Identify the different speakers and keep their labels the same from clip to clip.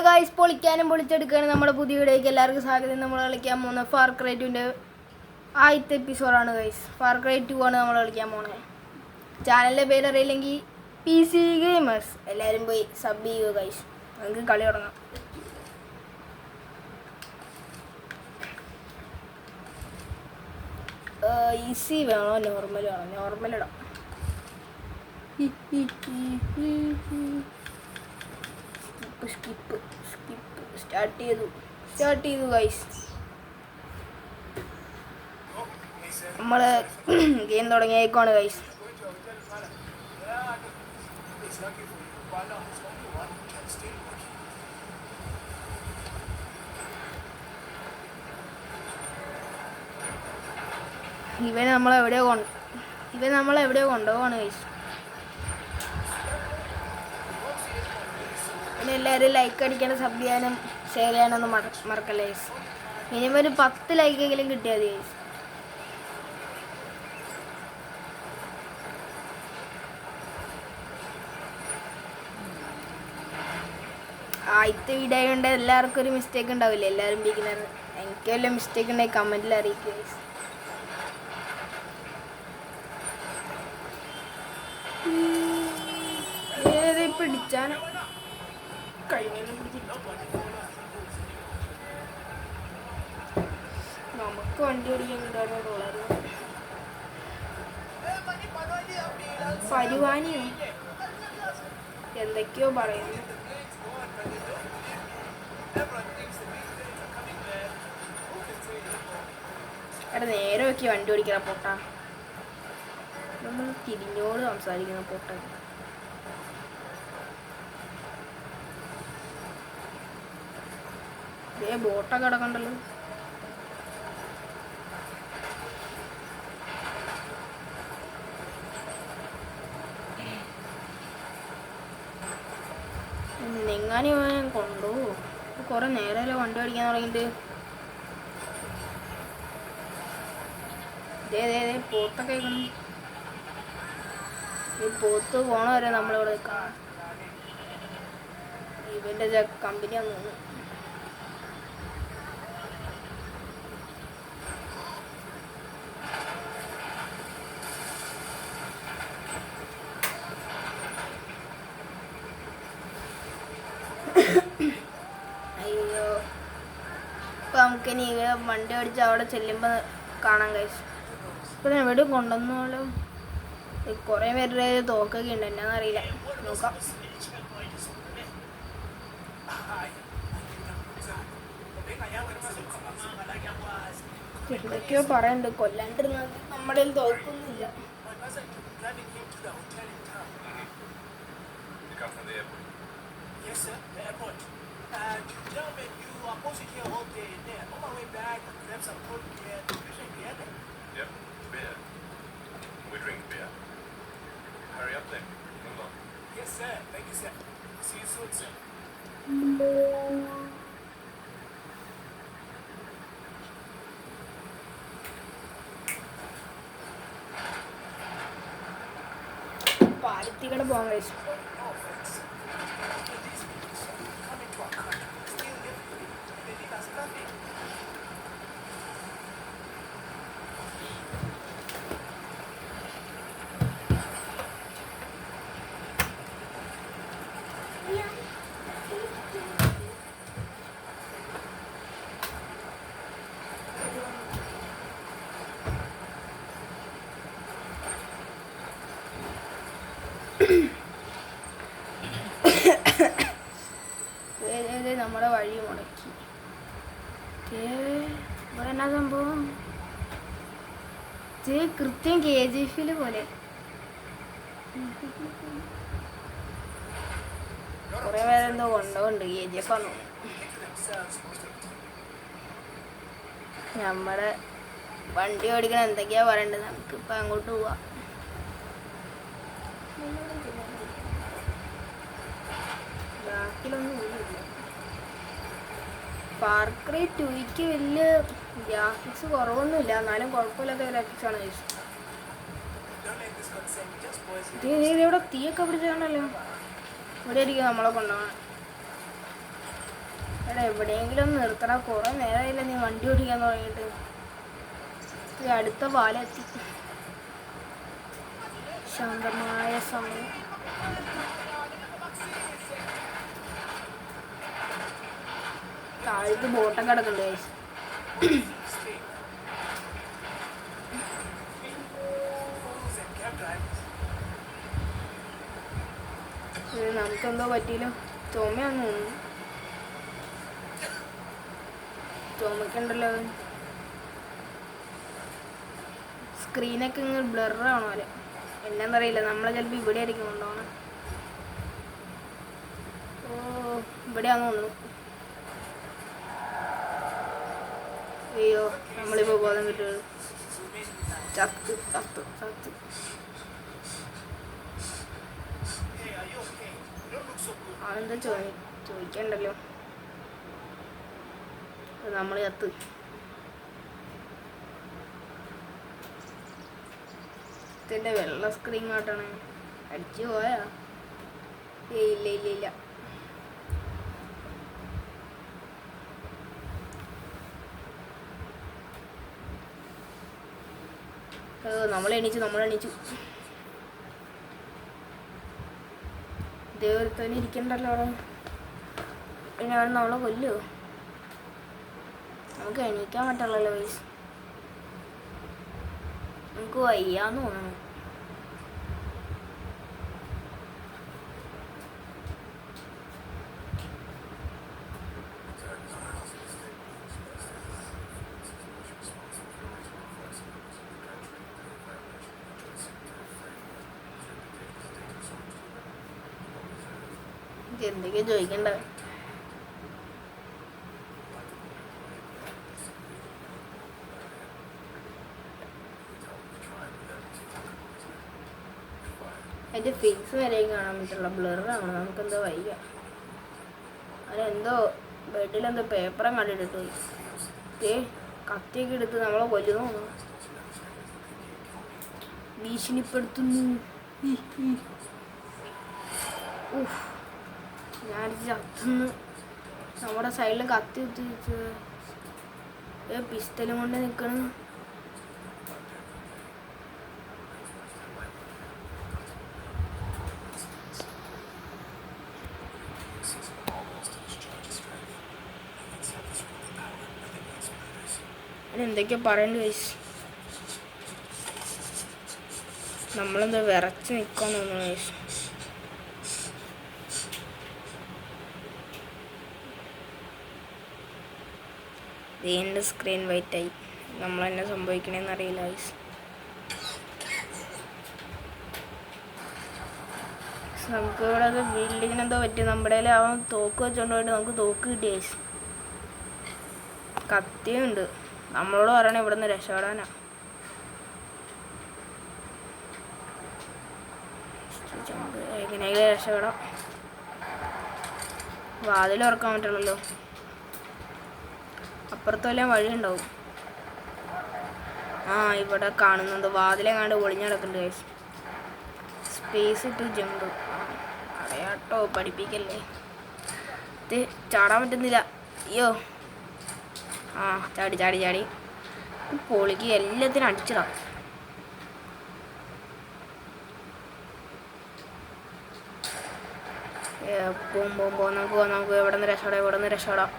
Speaker 1: Guys, പൊളിക്കാനും പൊളിച്ചെടുക്കാനും നമ്മുടെ പുതിയ വീഡിയോയ്ക്ക് എല്ലാവർക്കും സ്വാഗതം. നമ്മൾ കളിക്കാൻ പോകുന്ന ഫാർ ക്രൈ 2ൻ്റെ ആദ്യത്തെ എപ്പിസോഡാണ് ഗൈസ്. ഫാർ ക്രൈ 2 ആണ് നമ്മൾ കളിക്കാൻ പോകുന്നത്. ചാനലിൻ്റെ പേര് അറിയില്ലെങ്കിൽ PC ഗെയിമേഴ്സ്, എല്ലാവരും പോയി സബ് ചെയ്യുക ഗൈസ്. നമുക്ക് കളി തുടങ്ങാം. ഈസി വേണോ നോർമൽ വേണോ? നോർമൽ ഇടാം. സ്കിപ്പ് സ്റ്റാർട്ട് ചെയ്തു ഗൈസ്. നമ്മൾ ഗെയിം തുടങ്ങിയേക്കാണ് ഗൈസ്. ഇവൻ നമ്മളെവിടെയോ കൊണ്ടുപോവാണ് ഗൈസ്. പിന്നെ എല്ലാവരും ലൈക്ക് അടിക്കാനും സബ് ചെയ്യാനും ഷെയർ ചെയ്യാനൊന്നും മറക്കല്ലേ ഗൈസ്. മിനിമം ഒരു 10 ലൈക്കെങ്കിലും കിട്ടിയാൽ മതി ഗൈസ്. ആദ്യത്തെ വീഡിയോ കൊണ്ട് എല്ലാവർക്കും ഒരു മിസ്റ്റേക്ക് ഉണ്ടാവില്ല. എല്ലാവരും ബിഗിനർ. എനിക്ക് വല്ല മിസ്റ്റേക്ക് ഉണ്ടെങ്കിൽ കമൻറ്റിൽ അറിയിക്കുക ഗൈസ്. പിടിച്ചാൽ നമുക്ക് വണ്ടി ഓടിക്കാൻ കിട്ടാറുള്ളൂ. പരിവാനിയോ എന്തൊക്കെയോ പറയുന്നു. എടാ നേരെ നോക്കി വണ്ടി ഓടിക്കണം പൊട്ടാ. നമ്മൾ തിരിഞ്ഞോട് സംസാരിക്കുന്ന പൊട്ട. ബോട്ടൊക്കെ കിടക്കണ്ടല്ലോ. എങ്ങാനും ഞാൻ കൊണ്ടുപോകും. കുറെ നേരമല്ലോ വണ്ടി ഓടിക്കാൻ തുടങ്ങിയിട്ട്. പോത്തൊക്കെ കേൾക്കണം. ഈ പോത്ത് പോണ വരെ നമ്മളിവിടെ നിൽക്കണം. ഇവൻ്റെ കമ്പനിയാന്ന് തോന്നുന്നു. അയ്യോ, ഇപ്പം നമുക്കിനി വണ്ടി ഓടിച്ച് അവിടെ ചെല്ലുമ്പോൾ കാണാൻ കഴിച്ചു. ഇപ്പം എവിടെ കൊണ്ടുവന്നാലും കുറേ പേരുടെ തോക്കൊക്കെ ഉണ്ട്. എന്നാന്നറിയില്ല, നോക്കാം. എന്തൊക്കെയോ പറയുന്നുണ്ട്. കൊല്ലാണ്ടിരുന്ന നമ്മുടെ തോക്കൊന്നുമില്ല. പാലത്തിക്കടെ പോകാൻ കഴിച്ചു. നമ്മുടെ വഴി മുടക്കി. ഇവിടെ എന്നാ സംഭവം? കൃത്യം KGF പോലെ കുറെ പേരെന്തോ കൊണ്ടുപോണ്ട്. KGF ആണോ? നമ്മുടെ വണ്ടി ഓടിക്കണം. എന്തൊക്കെയാ പറയണ്ടത്? നമുക്കിപ്പോൾ അങ്ങോട്ട് പോവാം. ബാക്കിലൊന്നും ഇല്ല. ഫാർ ക്രൈ 2ക്ക് വലിയ ഗ്രാഫിക്സ് കുറവൊന്നുമില്ല, എന്നാലും കുഴപ്പമില്ലാത്ത ഗ്രാഫിക്സാണ് ചോദിച്ചത്. ഇവിടെ തീയൊക്കെ പിടിച്ചാണല്ലോ. ഇവിടെ ആയിരിക്കും നമ്മളെ കൊണ്ടുപോകണം. എടാ എവിടെയെങ്കിലും ഒന്ന് നിർത്തണ. കുറേ നേരമായില്ല നീ വണ്ടി ഓടിക്കാൻ തുടങ്ങിയിട്ട്. അടുത്ത പാലെത്തി. ശാന്തമായ സമയം. താഴത്ത് ബോട്ടൊക്കെ കിടക്കണ്ടേ? നമുക്കെന്തോ പറ്റിയില്ല. ചുമയാന്ന് തോന്നുന്നു. ചുമക്കുണ്ടല്ലോ. സ്ക്രീനൊക്കെ ഇങ്ങനെ ബ്ലറാണോ അല്ലേ എന്നാന്നറിയില്ല. നമ്മളെ ചിലപ്പോൾ ഇവിടെ ആയിരിക്കും കൊണ്ടുപോകണം. ഓ ഇവിടെയാന്ന് തോന്നുന്നു. അയ്യോ നമ്മളിപ്പോൾ ബോധം കിട്ടുന്നത്. ചത്ത് ചത്ത് ചത്ത്. അതെന്താ ചോദിക്കണ്ടല്ലോ. നമ്മൾ ചത്ത്. ഇതിൻ്റെ വെള്ള സ്ക്രീൻ കാട്ടാണ്. അടിച്ചു പോയാ? ഇല്ല ഇല്ല ഇല്ല. നമ്മളെണീച്ചു. ഇതേവരത്തന്നെ ഇരിക്കണ്ടല്ലോ അവിടെ. പിന്നെ അവൻ നമ്മളെ കൊല്ലുമോ? നമുക്ക് എണീക്കാൻ പറ്റുള്ളല്ലോ വയസ്സ്. നമുക്ക് വയ്യാന്ന് തോന്നുന്നു. എന്തൊക്കെയാ ചോദിക്കണ്ട? അതിൻ്റെ ഫേസ് വരെയും കാണാൻ പറ്റുള്ള ബ്ലറാണ്. നമുക്കെന്തോ വയ്യ. അതെന്തോ ബെഡിലെന്തോ പേപ്പറും കണ്ടിട്ട് പോയി. കത്തിയൊക്കെ എടുത്ത് നമ്മളെ കൊല്ലുന്നു തോന്നുന്നു. ഭീഷണിപ്പെടുത്തുന്നു. ഞാൻ ചത്തുന്ന്. നമ്മുടെ സൈഡിൽ കത്തി കുത്തി പിസ്റ്റലും കൊണ്ട് നിൽക്കണ്. എന്തൊക്കെയാ പറയണ്ട വയസ്സ്. നമ്മളെന്താ വിറച്ച് നിൽക്കാൻ തോന്നുന്നു വയസ്സ്. എൻ്റെ സ്ക്രീൻ വൈറ്റായി. നമ്മളെന്നെ സംഭവിക്കണേന്ന് അറിയില്ല വയസ്സ്. നമുക്ക് ഇവിടെ അത് ബിൽഡിങ്ങിനെന്തോ പറ്റി. നമ്മുടെ അവൻ തോക്ക് വെച്ചോണ്ട് പോയിട്ട് നമുക്ക് തോക്ക് കിട്ടിയ വയസ്സ്. കത്തിയുണ്ട്. നമ്മളോട് പറയണേ ഇവിടെ നിന്ന് രക്ഷപ്പെടാനാ. എങ്ങനെയെങ്കിലും രക്ഷപ്പെടാം. വാതിൽ തുറക്കാൻ പറ്റുള്ളല്ലോ. അപ്പുറത്തെല്ലാം വഴി ഉണ്ടാവും. ഇവിടെ കാണുന്നുണ്ട്. വാതിലെങ്ങാണ്ട് ഒളിഞ്ഞു കിടക്കുന്നുണ്ട് ഗൈസ്. സ്പേസ് ഇട്ട് ജമ്പ്. അറിയാട്ടോ, പഠിപ്പിക്കല്ലേ. ഇത് ചാടാൻ പറ്റുന്നില്ല. അയ്യോ ചാടി പൊളിക്ക് എല്ലാത്തിനും അടിച്ചിടാം. നമുക്ക് ഇവിടെ നിന്ന് രക്ഷപ്പെടാം.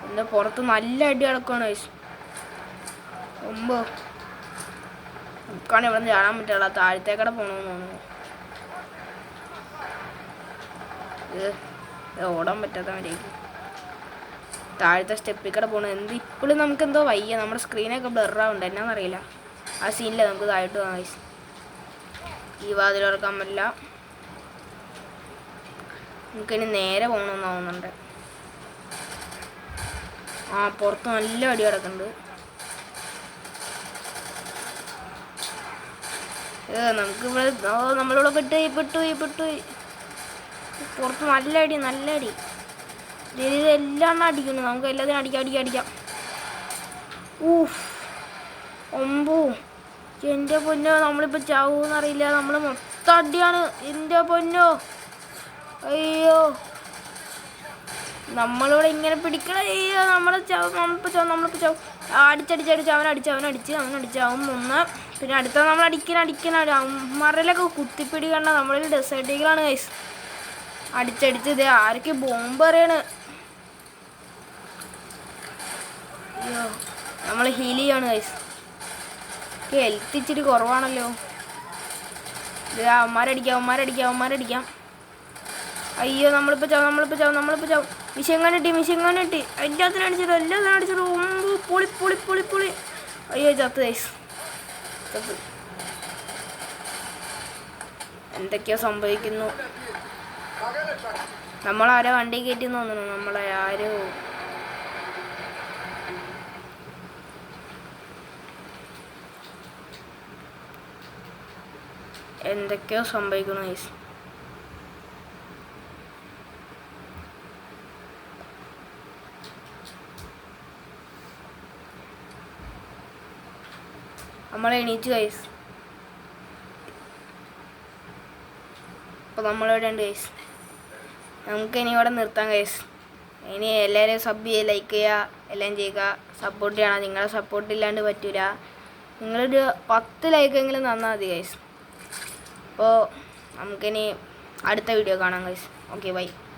Speaker 1: എൻ്റെ പുറത്ത് നല്ല അടി കിടക്കുകയാണ് ഗൈസ്. മുമ്പോ നമുക്കാണ് ഇവിടെ നിന്ന് ചാടാൻ പറ്റുള്ള. താഴത്തേക്കടെ പോകണമെന്ന് തോന്നുന്നു. ഇത് ഓടാൻ പറ്റാത്ത മര്യാദയ്ക്ക് താഴത്തെ സ്റ്റെപ്പിൽ കൂടെ പോകണം. ഇപ്പോഴും നമുക്കെന്തോ വയ്യ. നമ്മുടെ സ്ക്രീനൊക്കെ ബ്ലറാവുണ്ട്. എന്നാന്നറിയില്ല. ആ സീനില്ല. നമുക്ക് താഴോട്ട് പോകാം ഗൈസ്. ഈ വാതിൽ തുറക്കാൻ പറ്റില്ല. നമുക്കിനി നേരെ പോകണമെന്ന് തോന്നുന്നുണ്ട്. പുറത്ത് നല്ല അടി കിടക്കുന്നുണ്ട്. നമുക്കിവിടെ നമ്മളിവിടെ പെട്ടുപോയി. പുറത്ത് നല്ല അടി. ഇതെല്ലാം അടിക്കുന്നു. നമുക്ക് എല്ലാത്തിനും അടിക്കാം. ഒമ്പോ എൻ്റെ പൊന്നോ, നമ്മളിപ്പോൾ ചാവൂന്നറിയില്ല. നമ്മൾ മൊത്തം അടിയാണ്. എൻ്റെ പൊന്നോ, അയ്യോ നമ്മളിവിടെ ഇങ്ങനെ പിടിക്കണ നമ്മളിപ്പോൾ ചാവും അടിച്ചടിച്ചടിച്ച് അവനടിച്ച് ഒന്ന്. പിന്നെ അടുത്ത നമ്മൾ അടിക്കണ മറലൊക്കെ കുത്തിപ്പിടിക്കണ്ട. നമ്മളൊരു ഡെസേർട്ടികളാണ് ഗൈസ്. അടിച്ചടിച്ച് ഇത് ആരൊക്കെ ബോംബ് അറിയാണ്. അയ്യോ നമ്മൾ ഹീൽ ചെയ്യാണ് ഗൈസ്. ഹെൽത്ത് ഇച്ചിരി കുറവാണല്ലോ. ഇത് അവന്മാരടിക്കാം. അയ്യോ നമ്മളിപ്പോൾ ചാവും. മിഷൻ കണ്ടിട്ടി എല്ലാത്തിനും അടിച്ചിട്ട് പൊളി. അയ്യോ ചത്ത് ഗൈസ്. എന്തൊക്കെയോ സംഭവിക്കുന്നു. നമ്മളാരോ വണ്ടി കയറ്റി തോന്നുന്നു. നമ്മളെ ആരോ എന്തൊക്കെയോ സംഭവിക്കുന്നു ഗൈസ്. നമ്മളെ എണീറ്റ് ഗൈസ്. അപ്പോൾ നമ്മളിവിടെ ഉണ്ട് ഗൈസ്. നമുക്കിനി ഇവിടെ നിർത്താം ഗൈസ്. ഇനി എല്ലാവരും സബ് ചെയ്യുക, ലൈക്ക് ചെയ്യുക, എല്ലാം ചെയ്യുക, സപ്പോർട്ട് ചെയ്യണം. നിങ്ങളെ സപ്പോർട്ട് ഇല്ലാണ്ട് പറ്റൂല. നിങ്ങളൊരു 10 ലൈക്കെങ്കിലും തന്നാൽ മതി ഗൈസ്. അപ്പോൾ നമുക്കിനി അടുത്ത വീഡിയോ കാണാം ഗൈസ്. Okay bye.